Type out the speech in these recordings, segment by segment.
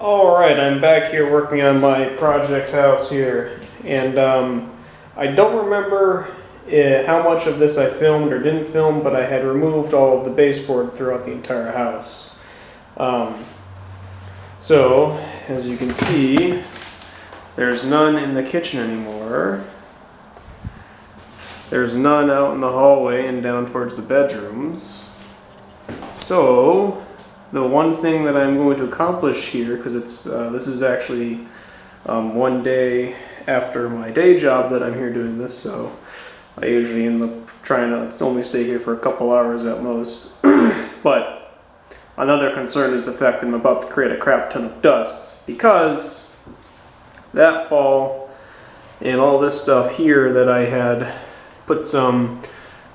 Alright, I'm back here working on my project house here, and I don't remember how much of this I filmed or didn't film, but I had removed all of the baseboard throughout the entire house. So, as you can see, there's none in the kitchen anymore. There's none out in the hallway and down towards the bedrooms. So, the one thing that I'm going to accomplish here, because this is actually one day after my day job that I'm here doing this, so I usually end up trying to only stay here for a couple hours at most. But another concern is the fact that I'm about to create a crap ton of dust, because that ball and all this stuff here that I had put some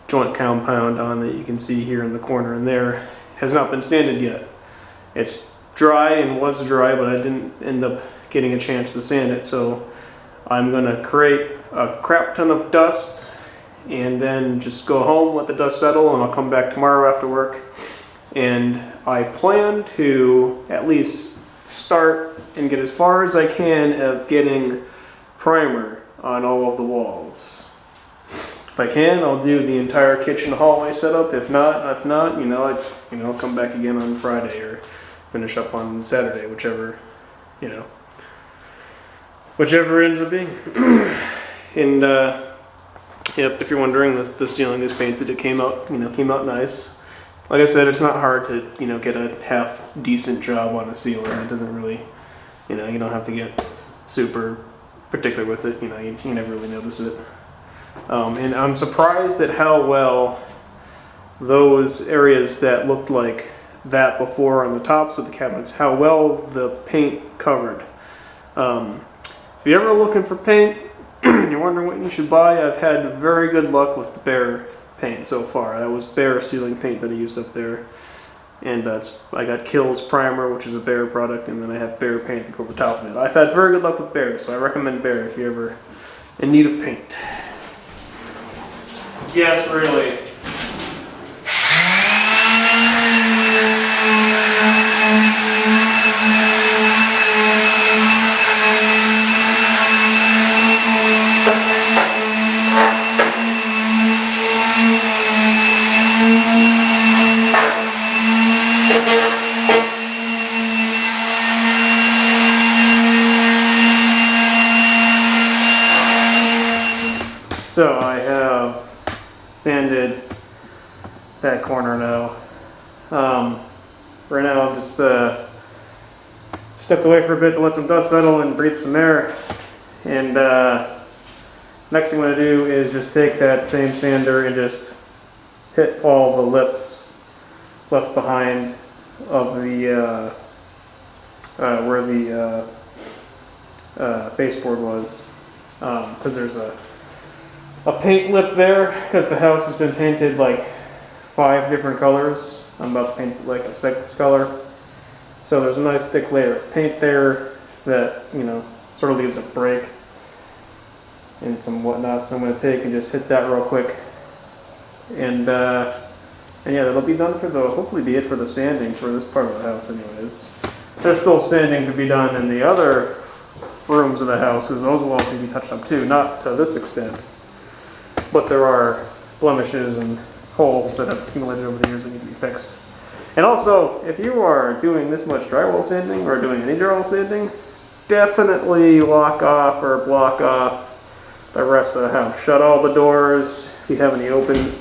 joint compound on that you can see here in the corner and there has not been sanded yet. It's dry and was dry, but I didn't end up getting a chance to sand it, so I'm going to create a crap ton of dust and then just go home, let the dust settle, and I'll come back tomorrow after work. And I plan to at least start and get as far as I can of getting primer on all of the walls. If I can, I'll do the entire kitchen hallway setup. If not, I'll come back again on Friday or finish up on Saturday, whichever ends up being. And yep, if you're wondering, the ceiling is painted. It came out nice. Like I said, it's not hard to get a half decent job on a ceiling. It doesn't really, you don't have to get super particular with it. You never really notice it. And I'm surprised at how well those areas that looked like that before on the tops of the cabinets, how well the paint covered. If you're ever looking for paint and you're wondering what you should buy, I've had very good luck with the Behr paint so far. That was Behr ceiling paint that I used up there. And I got Kills Primer, which is a Behr product, and then I have Behr paint to go over top of it. I've had very good luck with Behr, so I recommend Behr if you're ever in need of paint. Yes, really. So I have sanded that corner now. Right now I'm just stepped away for a bit to let some dust settle and breathe some air. And next thing I'm going to do is just take that same sander and just hit all the lips left behind of the where the baseboard was, because there's a paint lip there, because the house has been painted like 5 different colors. I'm about to paint like a 6th color. So there's a nice thick layer of paint there that, sort of leaves a break and some whatnot. So I'm going to take and just hit that real quick. And yeah, that'll be done hopefully be it for the sanding for this part of the house anyways. There's still sanding to be done in the other rooms of the house, because those will also be touched up too, not to this extent. But there are blemishes and holes that have accumulated over the years that need to be fixed. And also, if you are doing this much drywall sanding or doing any drywall sanding, definitely lock off or block off the rest of the house. Shut all the doors. If you have any open,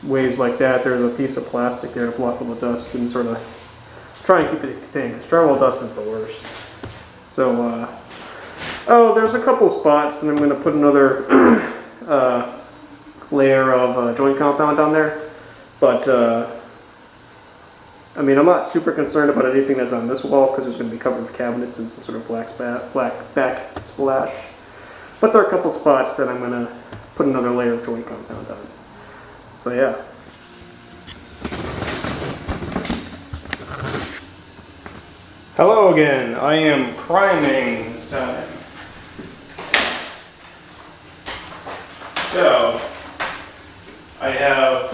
ways like that, there's a piece of plastic there to block all the dust and sort of try and keep it contained, because drywall dust is the worst. So, oh, there's a couple spots, and I'm going to put another layer of joint compound on there. But, I mean, I'm not super concerned about anything that's on this wall, because it's going to be covered with cabinets and some sort of black backsplash. But there are a couple spots that I'm going to put another layer of joint compound on. So, yeah. Hello again. I am priming this time. So, I have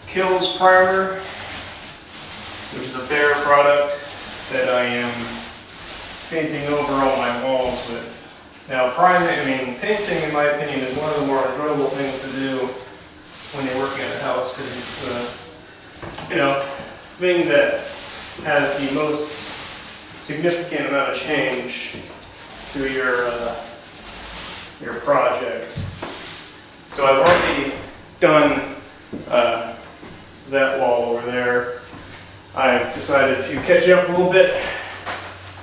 Kills Primer, which is a Behr product that I am painting over all my walls with. Now, painting, in my opinion, is one of the more enjoyable things to do when you're working at a house, because it's the thing that has the most significant amount of change to your project. So I've already done that wall over there. I've decided to catch up a little bit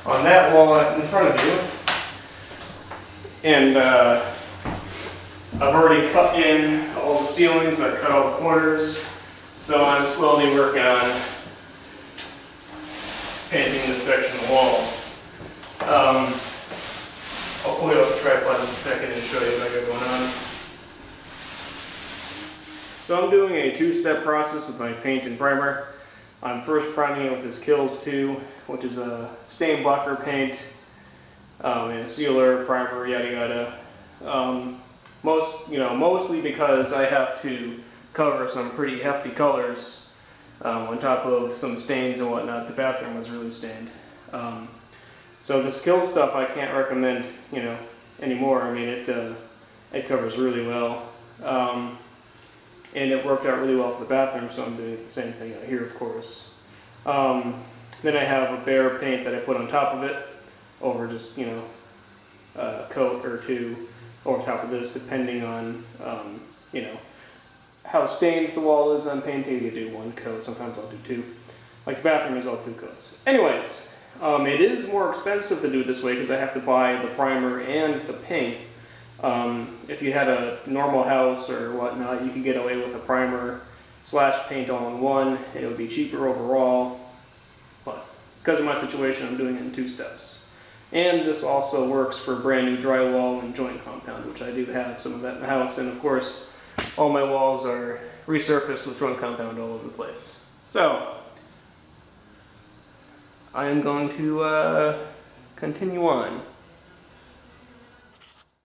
on that wall in front of you. And I've already cut in all the ceilings, I've cut all the corners, so I'm slowly working on painting this section of the wall. I'll pull it off the tripod in a second and show you what I got going on. So I'm doing a two-step process with my paint and primer. I'm first priming it with this Kills 2, which is a stain blocker paint, and a sealer, primer, yada yada. Mostly because I have to cover some pretty hefty colors on top of some stains and whatnot. The bathroom was really stained. So the Kills stuff I can't recommend, anymore. I mean, it covers really well. And it worked out really well for the bathroom, so I'm doing the same thing out here, of course. Then I have a Behr paint that I put on top of it, over just, a coat or two over top of this, depending on, how stained the wall is on painting. You do one coat, sometimes I'll do two. Like the bathroom is all two coats. Anyways, it is more expensive to do it this way because I have to buy the primer and the paint. If you had a normal house or whatnot, you could get away with a primer / paint all in one. It would be cheaper overall, but because of my situation, I'm doing it in two steps. And this also works for brand new drywall and joint compound, which I do have some of that in the house. And of course, all my walls are resurfaced with joint compound all over the place. So, I am going to continue on.